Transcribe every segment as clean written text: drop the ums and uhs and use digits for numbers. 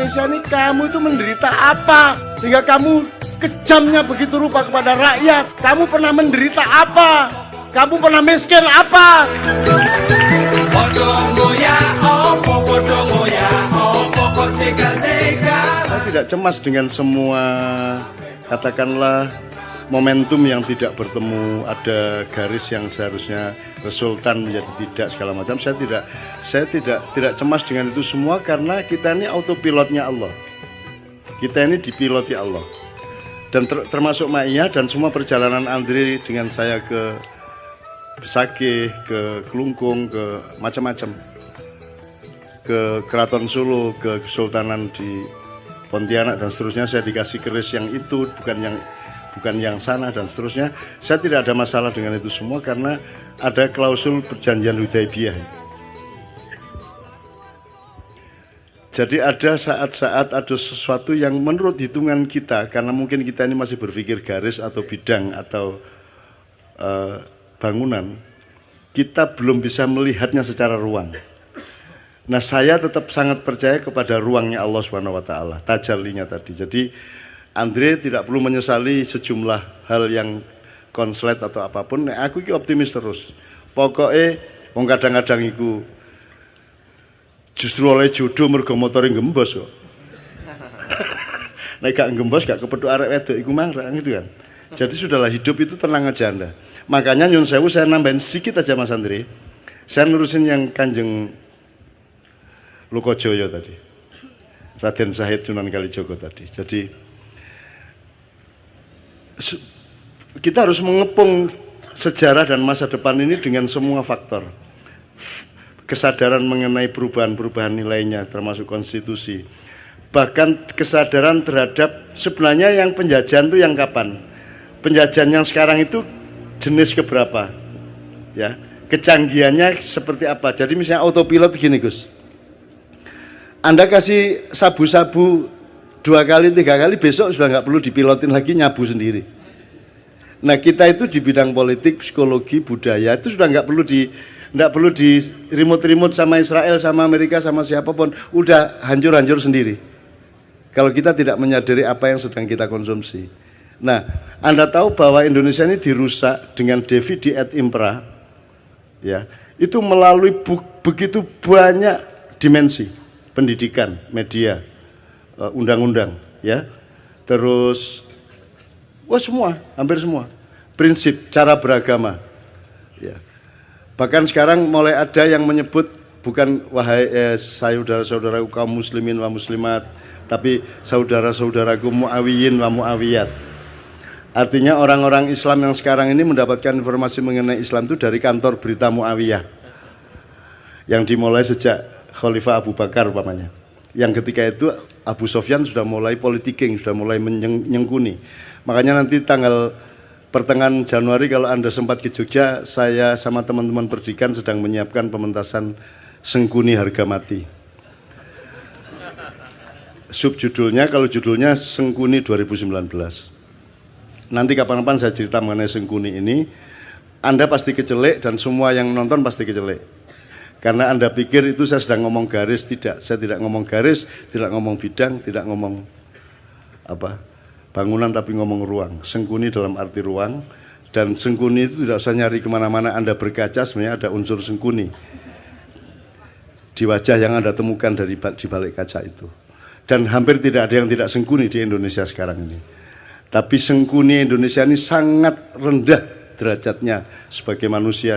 Indonesia ini kamu itu menderita apa? Sehingga kamu kejamnya begitu rupa kepada rakyat. Kamu pernah menderita apa? Kamu pernah miskin apa? Saya tidak cemas dengan semua, katakanlah, momentum yang tidak bertemu, ada garis yang seharusnya resultan menjadi tidak segala macam. Saya tidak cemas dengan itu semua karena kita ini autopilotnya Allah. Kita ini dipiloti Allah. Dan termasuk Ma'iyah dan semua perjalanan Andre dengan saya ke Besakih, ke Kelungkung, ke macam-macam. Ke Keraton Solo, ke Kesultanan di Pontianak dan seterusnya, saya dikasih keris yang itu, bukan yang sana dan seterusnya. Saya tidak ada masalah dengan itu semua karena ada klausul perjanjian Hudaibiyah. Jadi ada saat-saat ada sesuatu yang menurut hitungan kita, karena mungkin kita ini masih berpikir garis atau bidang atau bangunan, kita belum bisa melihatnya secara ruang. Nah, saya tetap sangat percaya kepada ruangnya Allah SWT, tajallinya tadi. Jadi Andre tidak perlu menyesali sejumlah hal yang konslet atau apapun. Nah, aku ini optimis terus. Pokoknya wong kadang-kadang iku justru oleh jodoh mergo motore gembos kok. Nek gak gembos gak kepethuk arek wedok iku marah gitu kan. Jadi sudahlah, hidup itu tenang aja Anda. Makanya nyun sewu saya nambahin sedikit aja Mas Andre. Saya nurusin yang Kanjeng Lokojoyo tadi, Raden Syahid Sunan Kalijogo tadi. Jadi kita harus mengepung sejarah dan masa depan ini dengan semua faktor. Kesadaran mengenai perubahan-perubahan nilainya termasuk konstitusi. Bahkan kesadaran terhadap sebenarnya yang penjajahan itu yang kapan? Penjajahan yang sekarang itu jenis keberapa? Ya, kecanggihannya seperti apa? Jadi misalnya autopilot gini Gus. Anda kasih sabu-sabu 2 kali, 3 kali, besok sudah nggak perlu dipilotin lagi, nyabu sendiri. Nah kita itu di bidang politik, psikologi, budaya itu sudah nggak perlu di remote sama Israel, sama Amerika, sama siapapun, udah hancur-hancur sendiri. Kalau kita tidak menyadari apa yang sedang kita konsumsi. Nah, Anda tahu bahwa Indonesia ini dirusak dengan dividi et impera, ya, itu melalui begitu banyak dimensi. Pendidikan, media, undang-undang, ya, terus, semua, hampir semua, prinsip, cara beragama, ya. Bahkan sekarang mulai ada yang menyebut bukan wahai saudara-saudaraku kaum muslimin wa muslimat, tapi saudara-saudaraku mu'awiyin wa mu'awiyat. Artinya orang-orang Islam yang sekarang ini mendapatkan informasi mengenai Islam itu dari kantor berita Mu'awiyah, yang dimulai sejak Khalifah Abu Bakar umpamanya. Yang ketika itu Abu Sofyan sudah mulai politiking, sudah mulai menyengkuni. Makanya nanti tanggal pertengahan Januari kalau Anda sempat ke Jogja, saya sama teman-teman pendidikan sedang menyiapkan pementasan Sengkuni Harga Mati. Subjudulnya, kalau judulnya Sengkuni 2019. Nanti kapan-kapan saya cerita mengenai Sengkuni ini, Anda pasti kecelek dan semua yang nonton pasti kecelek. Karena Anda pikir itu saya sedang ngomong garis, tidak. Saya tidak ngomong garis, tidak ngomong bidang, tidak ngomong bangunan, tapi ngomong ruang. Sengkuni dalam arti ruang, dan sengkuni itu tidak usah nyari kemana-mana. Anda berkaca sebenarnya ada unsur sengkuni di wajah yang Anda temukan di balik kaca itu. Dan hampir tidak ada yang tidak sengkuni di Indonesia sekarang ini. Tapi sengkuni Indonesia ini sangat rendah derajatnya sebagai manusia,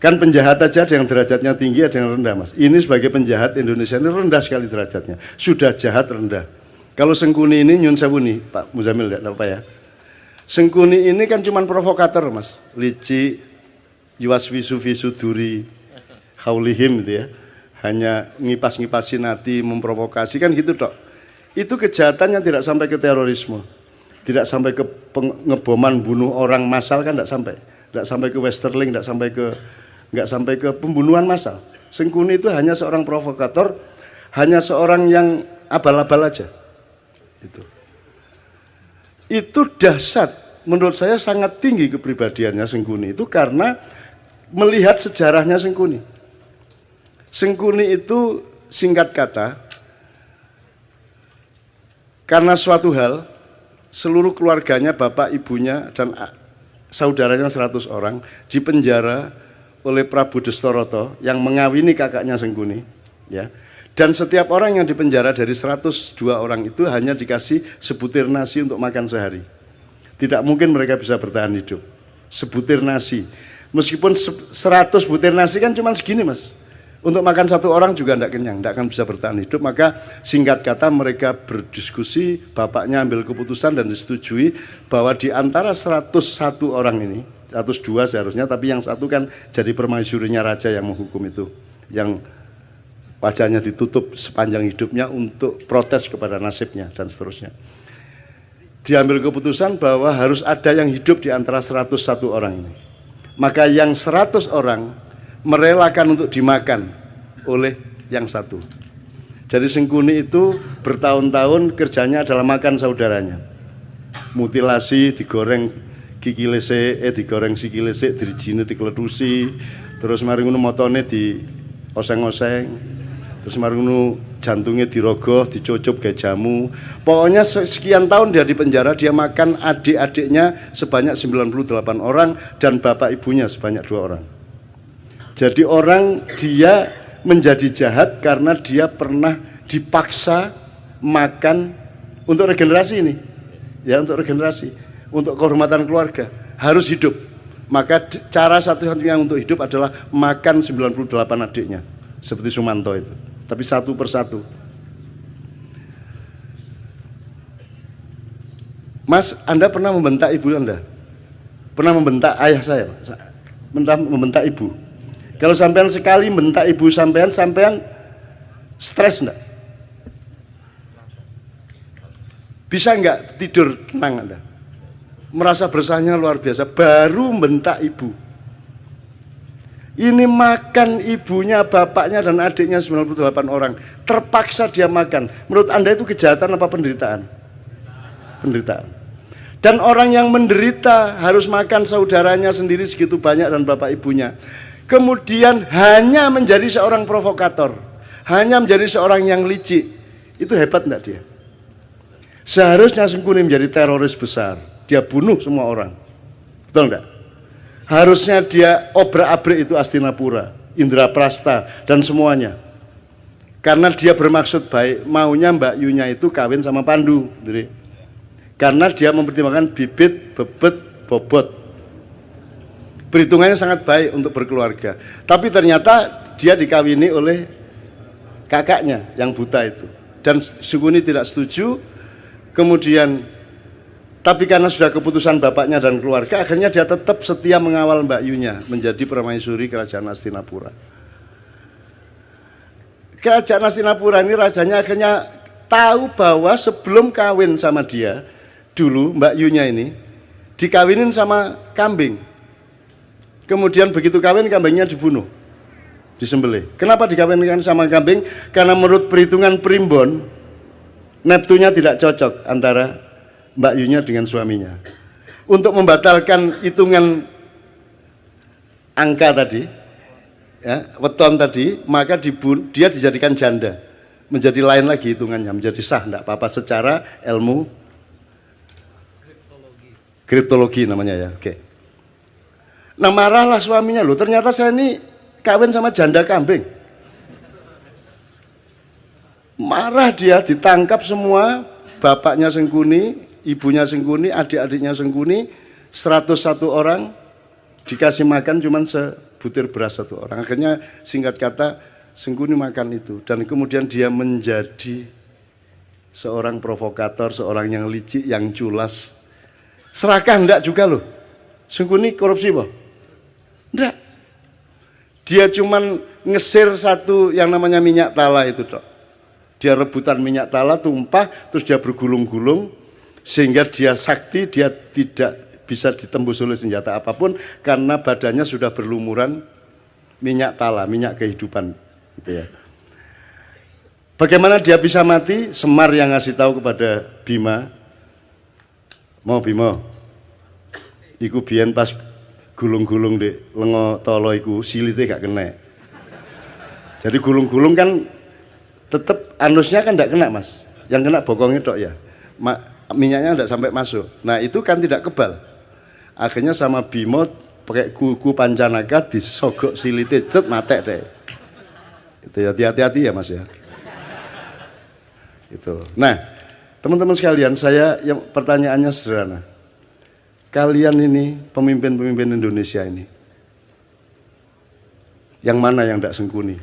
kan penjahat aja ada yang derajatnya tinggi, ada yang rendah Mas. Ini sebagai penjahat Indonesia ini rendah sekali derajatnya. Sudah jahat rendah. Kalau Sengkuni ini nyun sewu nih Pak Muzamil, tidak apa ya. Sengkuni ini kan cuma provokator Mas. Lici, yuwaswisu fisuduri, haulihim gitu ya. Hanya ngipas-ngipasin hati, memprovokasi kan gitu tok. Itu kejahatannya tidak sampai ke terorisme. Tidak sampai ke pengeboman bunuh orang massal kan tidak sampai. Tidak sampai ke Westerling, nggak sampai ke pembunuhan massal. Sengkuni itu hanya seorang provokator, hanya seorang yang abal-abal aja. Itu dahsyat, menurut saya sangat tinggi kepribadiannya Sengkuni itu karena melihat sejarahnya Sengkuni. Sengkuni itu singkat kata karena suatu hal seluruh keluarganya, bapak, ibunya dan saudaranya 100 orang dipenjara oleh Prabu Destoroto yang mengawini kakaknya Sengkuni, ya. Dan setiap orang yang dipenjara dari 102 orang itu hanya dikasih sebutir nasi untuk makan sehari. Tidak mungkin mereka bisa bertahan hidup. Sebutir nasi. Meskipun 100 butir nasi kan cuma segini, Mas. Untuk makan satu orang juga tidak kenyang, tidak akan bisa bertahan hidup. Maka singkat kata mereka berdiskusi, bapaknya ambil keputusan dan disetujui bahwa di antara 101 orang ini, 102 seharusnya, tapi yang satu kan jadi permaisurinya raja yang menghukum itu, yang wajahnya ditutup sepanjang hidupnya untuk protes kepada nasibnya dan seterusnya. Diambil keputusan bahwa harus ada yang hidup di antara 101 orang ini. Maka yang 100 orang merelakan untuk dimakan oleh yang satu. Jadi Sengkuni itu bertahun-tahun kerjanya adalah makan saudaranya. Mutilasi, digoreng digoreng sikile sik, dirijine dikletusi, terus mari ngono motone di oseng-oseng. Terus mari ngono jantungnya dirogoh, dicucup kayak jamu. Pokoknya sekian tahun dia di penjara, dia makan adik-adiknya sebanyak 98 orang dan bapak ibunya sebanyak 2 orang. Jadi orang dia menjadi jahat karena dia pernah dipaksa makan untuk regenerasi ini. Ya, untuk regenerasi, untuk kehormatan keluarga, harus hidup. Maka cara satu-satunya untuk hidup adalah makan 98 adiknya. Seperti Sumanto itu. Tapi satu persatu. Mas, Anda pernah membentak ibu Anda? Pernah membentak ayah saya? Pernah membentak ibu? Kalau sampean sekali membentak ibu sampean stres enggak? Bisa enggak tidur tenang Anda? Merasa bersahnya luar biasa, baru membentak ibu. Ini makan ibunya, bapaknya dan adiknya 98 orang. Terpaksa dia makan. Menurut Anda itu kejahatan apa penderitaan? Penderitaan. Dan orang yang menderita harus makan saudaranya sendiri segitu banyak dan bapak ibunya. Kemudian hanya menjadi seorang provokator. Hanya menjadi seorang yang licik. Itu hebat enggak dia? Seharusnya Sengkuni menjadi teroris besar. Dia bunuh semua orang. Betul enggak? Harusnya dia obrak-abrik itu Astinapura, Indraprasta dan semuanya. Karena dia bermaksud baik, maunya Mbak Yunya itu kawin sama Pandu. Jadi, karena dia mempertimbangkan bibit, bebet, bobot. Perhitungannya sangat baik untuk berkeluarga. Tapi ternyata dia dikawini oleh kakaknya yang buta itu. Dan Sengkuni tidak setuju, kemudian tapi karena sudah keputusan bapaknya dan keluarga, akhirnya dia tetap setia mengawal Mbak Yunya menjadi permaisuri kerajaan Astinapura. Kerajaan Astinapura ini rajanya akhirnya tahu bahwa sebelum kawin sama dia, dulu Mbak Yunya ini dikawinin sama kambing. Kemudian begitu kawin, kambingnya dibunuh, disembelih. Kenapa dikawinkan sama kambing? Karena menurut perhitungan primbon, neptunya tidak cocok antara Mbak Yunya dengan suaminya. Untuk membatalkan hitungan angka tadi, ya, weton tadi, maka dia dijadikan janda, menjadi lain lagi hitungannya, menjadi sah, enggak apa-apa secara ilmu kriptologi namanya ya. Oke. Nah marahlah suaminya, loh ternyata saya ini kawin sama janda kambing. Marah dia, ditangkap semua, bapaknya Sengkuni, ibunya Sengkuni, adik-adiknya Sengkuni, 101 orang dikasih makan cuman sebutir beras satu orang. Akhirnya singkat kata Sengkuni makan itu dan kemudian dia menjadi seorang provokator, seorang yang licik, yang culas. Serakah enggak juga loh. Sengkuni korupsi boh? Enggak. Dia cuman ngesir satu yang namanya minyak tala itu toh. Dia rebutan minyak tala tumpah terus dia bergulung-gulung sehingga dia sakti, dia tidak bisa ditembus oleh senjata apapun karena badannya sudah berlumuran minyak tala, minyak kehidupan gitu ya. Bagaimana dia bisa mati? Semar yang ngasih tahu kepada Bima, mau Bima iku biyen pas gulung-gulung di lengo tolo iku silite gak kena. Jadi gulung-gulung kan tetap anusnya kan gak kena Mas, yang kena bokongnya tok ya. minyaknya tidak sampai masuk. Nah itu kan tidak kebal. Akhirnya sama Bimo pakai gugu pancanaga disogok silite, cet matek deh. Itu ya, hati-hati ya Mas ya. Itu. Nah, teman-teman sekalian, yang pertanyaannya sederhana. Kalian ini pemimpin-pemimpin Indonesia ini, yang mana yang tidak sengkuni?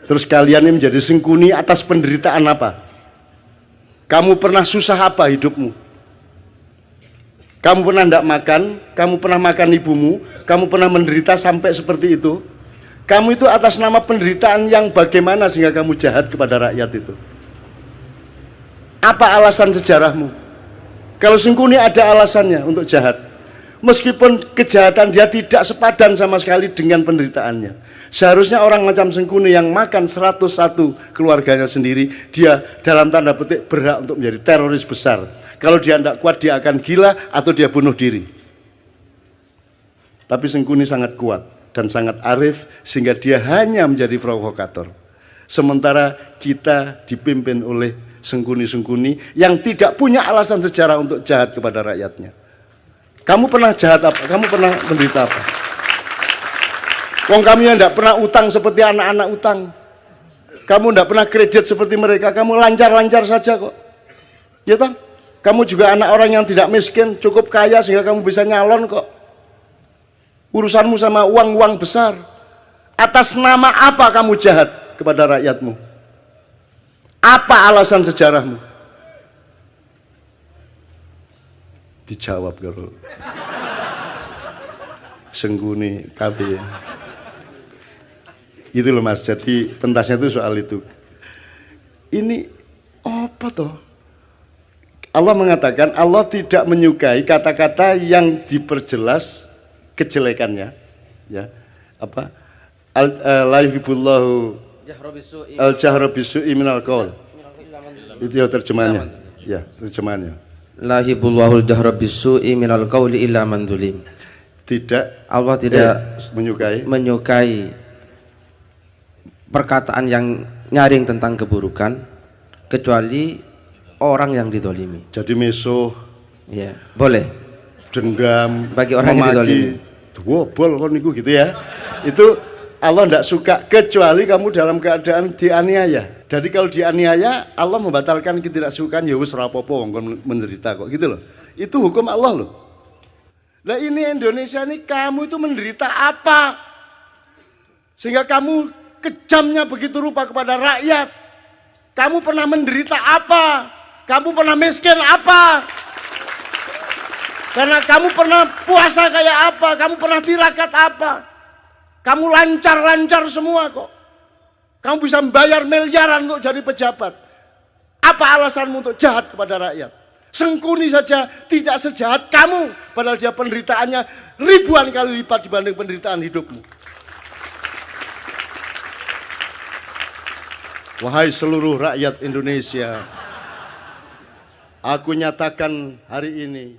Terus kalian ini menjadi sengkuni atas penderitaan apa? Kamu pernah susah apa hidupmu? Kamu pernah tidak makan? Kamu pernah makan ibumu? Kamu pernah menderita sampai seperti itu? Kamu itu atas nama penderitaan yang bagaimana sehingga kamu jahat kepada rakyat itu? Apa alasan sejarahmu? Kalau sengkuni ada alasannya untuk jahat. Meskipun kejahatan dia tidak sepadan sama sekali dengan penderitaannya. Seharusnya orang macam Sengkuni yang makan 101 keluarganya sendiri, dia dalam tanda petik berhak untuk menjadi teroris besar. Kalau dia tidak kuat, dia akan gila atau dia bunuh diri. Tapi Sengkuni sangat kuat dan sangat arif sehingga dia hanya menjadi provokator. Sementara kita dipimpin oleh Sengkuni-Sengkuni yang tidak punya alasan sejarah untuk jahat kepada rakyatnya. Kamu pernah jahat apa? Kamu pernah menderita apa? Wong kami yang tidak pernah utang seperti anak-anak utang. Kamu tidak pernah kredit seperti mereka. Kamu lancar-lancar saja kok. Ya toh? Kamu juga anak orang yang tidak miskin, cukup kaya sehingga kamu bisa nyalon kok. Urusanmu sama uang-uang besar. Atas nama apa kamu jahat kepada rakyatmu? Apa alasan sejarahmu? Dijawab kalau Sengkuni KB. Itu loh Mas, jadi pentasnya itu soal itu. Ini apa toh? Allah mengatakan Allah tidak menyukai kata-kata yang diperjelas kejelekannya, ya. Apa? La yuhibbullahu al-jahra bisu'i minal qaul. Itu ya terjemahannya. Ya, terjemahannya. La yuhibbullahu al-jahra bisu'i minal qauli illa man zulim. Tidak, Allah tidak menyukai perkataan yang nyaring tentang keburukan kecuali orang yang didolimi. Jadi musuh, ya, boleh. Dendam, bagi orang yang didolimi. Bol kon niku gitu ya. Itu Allah tidak suka kecuali kamu dalam keadaan dianiaya. Jadi kalau dianiaya Allah membatalkan ketidaksukaan, ya wis rapopo wong menderita kok gitu loh. Itu hukum Allah loh. Nah ini Indonesia ini kamu itu menderita apa? Sehingga kamu kejamnya begitu rupa kepada rakyat. Kamu pernah menderita apa? Kamu pernah miskin apa? Karena kamu pernah puasa kayak apa? Kamu pernah tirakat apa? Kamu lancar-lancar semua kok. Kamu bisa membayar miliaran untuk jadi pejabat. Apa alasanmu untuk jahat kepada rakyat? Sengkuni saja tidak sejahat kamu, padahal dia penderitaannya ribuan kali lipat dibanding penderitaan hidupmu. Wahai seluruh rakyat Indonesia, aku nyatakan hari ini